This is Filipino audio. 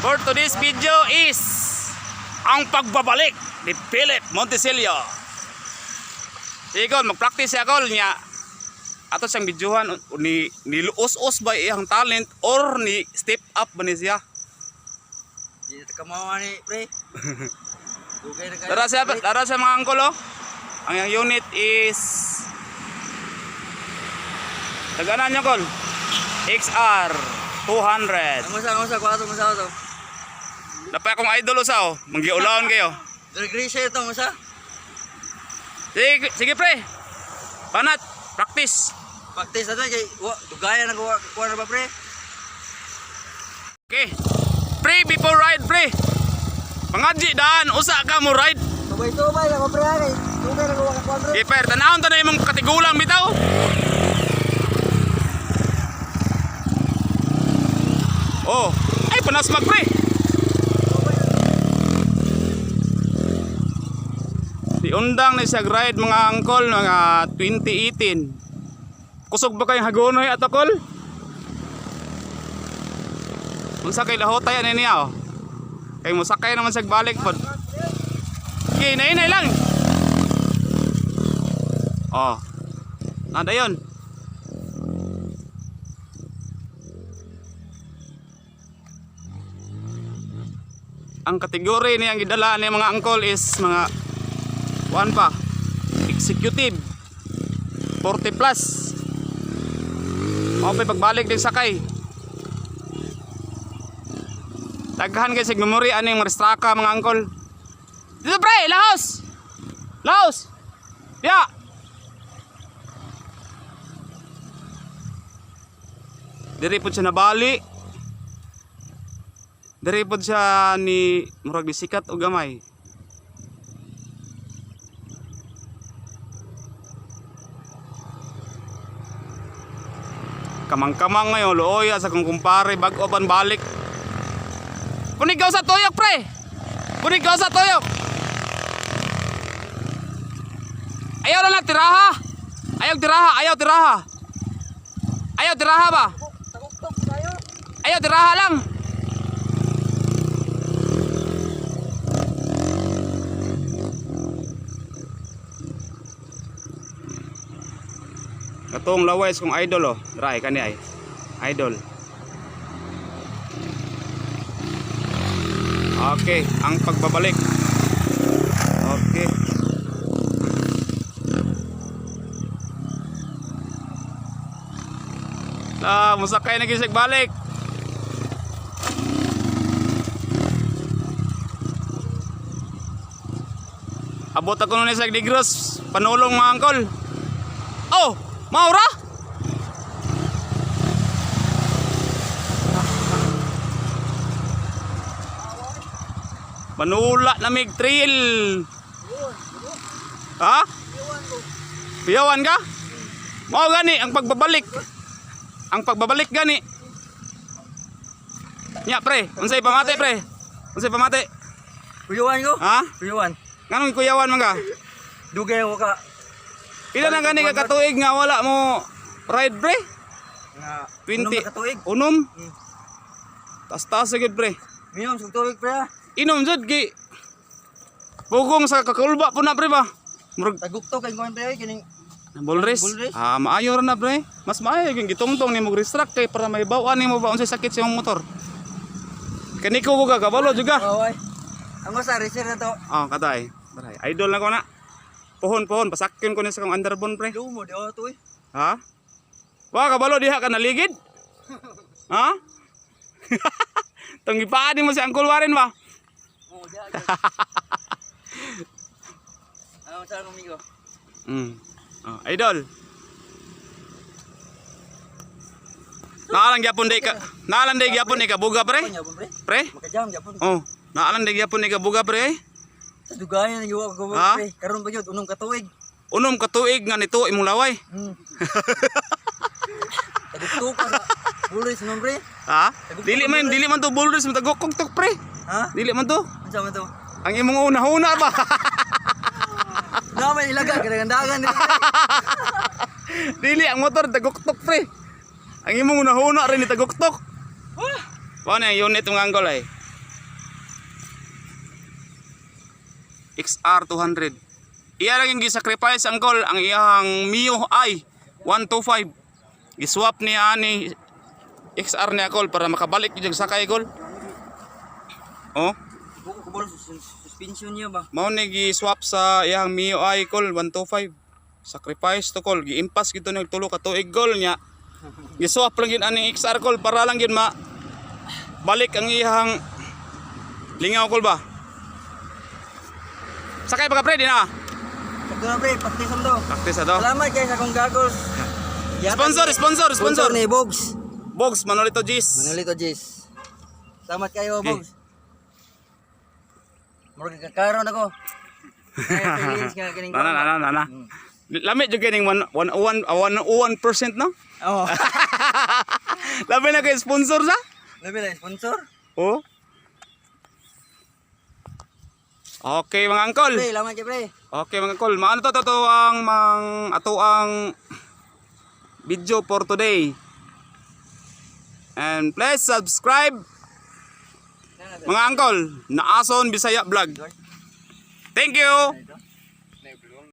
For today's video is ang pagbabalik ni Philip Montesilio. Igol, mag-practice siya Igol niya. Ato siyang videohan ni niluos-os ba iyang talent or ni step up ba ni siya? Di ka mao ni pre. Dara siya mga angkol oh. Ang yung unit is taganan niyo Igol. XR 200. Ang usa ko to. Napay akong idol usa oh. Manggiulaon kayo. Regression ito usa. Sige pre. Panat, practice. Practice ato kay dugayan ang kuha na ba pre? Okay. Pre before ride pre. Pangadji daan usa ka mo ride. Tubay ako pre ani. Dugay na kuha ka pre. Okay, per tanawon ta na imong katigulang bitaw. Oh, ay panas mag pre. Diundang na siya ride mga angkol mga 2018. Kusog ba kayong hagonoy at akol? Unsa kay lahotay ani niya oh. Kay musakay naman sa balik pod. Okay, nainay lang. Oh. Nada yon. Ang kategory niyang gidala ni mga angkol is mga kuan pa. Executive 40 plus. Mao pa pagbalik din sakay. Daghan kay sig memory aning maristraka mga angkol. Dito pre, lahos. Lahos. Ya. Diri pud siya nabali. Diri pud siya ni murag disikat og gamay. Kamang-kamang ngayon, looy sa kong kumpare, bago pan balik. Punigaw sa tuyok, pre! Punigaw sa tuyok! Ayaw na lang, tiraha! Ayaw tiraha! Ayaw tiraha ba? Ayaw tiraha lang! Katong lawais kong idol oh. Dry kani ay. Idol. Okay, ang pagbabalik. Okay. Musakay na gisig balik. Abot ako nun sa Negros, panulong mga angkol. Oh! Maura? Manula na mig trail. Ha? Piyawan ka? Mao gani ang pagbabalik. Ang pagbabalik gani. Nya pre, unsay pamate pre? Unsay pamate? Kuyawan ko? Ha? Kuyawan. Nganong kuyawan man ka? Dugay ako ka. Pila na gani ka katuig nga wala mo ride pre? Nga 20 katuig. Unom? Tas-tas gid pre. Minum sa tuig pre. Inom jud gi. Bugong sa kakulba po na pre ba? Murag Tagukto kay kuan pre kining bulres. Ah, maayo ra na pre. Mas maayo yung gitungtong ni mo restrict kay para may bawaan nimo ba unsay sakit sa imong motor. Kani ko ka kabalo juga. Oy. Ang sa racer na to. Ah, katay. Daray. Idol na ko na. Pohon pasakyon ko ni sa kong underbone pre. Lumo di to eh. Ha? Wa kabalo diha ka naligid? Ha? Tong ipaan mo si Uncle Warren ba? Oh, diha. Ano sa amigo? Oh, idol. Naalang gyapon day ka. Naalang day gyapon ni kabuga pre? Pre? Makajam gyapon. Oh, naalang day gyapon ni kabuga pre ay? Sa dugayan na giwa ko Ha? pre. Karon ba gyud unom ka tuig. Unom ka tuig nga nito imong laway. Tagukto ka sa bulis non pre. Ha? Dili man to boulders matagokok tok pre. Ha? Dili man to. Unsa man to? Ang imong una-una ba? Na may ilaga kinagandagan ni pre. Dili ang motor tagoktok pre. Ang imong una-una rin ni tagoktok. Paano yung unit ng angle ay? XR 200. Iya lang yung gisacrifice angkol ang iyang Mio i 125. Giswap niya ani XR niya kol para makabalik yung sakay kol. Oh, Buko ko bolo suspension niya ba? mao ni gi-swap sa iyang Mio i kol 125. Sacrifice to kol, giimpas gito ni tulo ka tuig kol niya. Giswap lang yun ani XR kol para lang yun balik ang iyang lingaw kol ba. Sakay pa ka pre di na. Sakto na pre, paktisan to. Practice ato. Salamat guys akong goggles. Sponsor ni Bogs. Bogs Manolito Gis. Manolito Jis. Salamat kayo Okay. Bogs. Murag kakaroon ako. Feelings nga kining. Nana. Lamit jud kining 1% no? Oh. Labi na kay sponsor sa? Labi na sponsor. Oh. Okay mga angkol. Pre, salamat kay pre. Okay mga angkol, maano to ang ato ang video for today. And please subscribe mga angkol, Naason Bisaya Vlog. Thank you.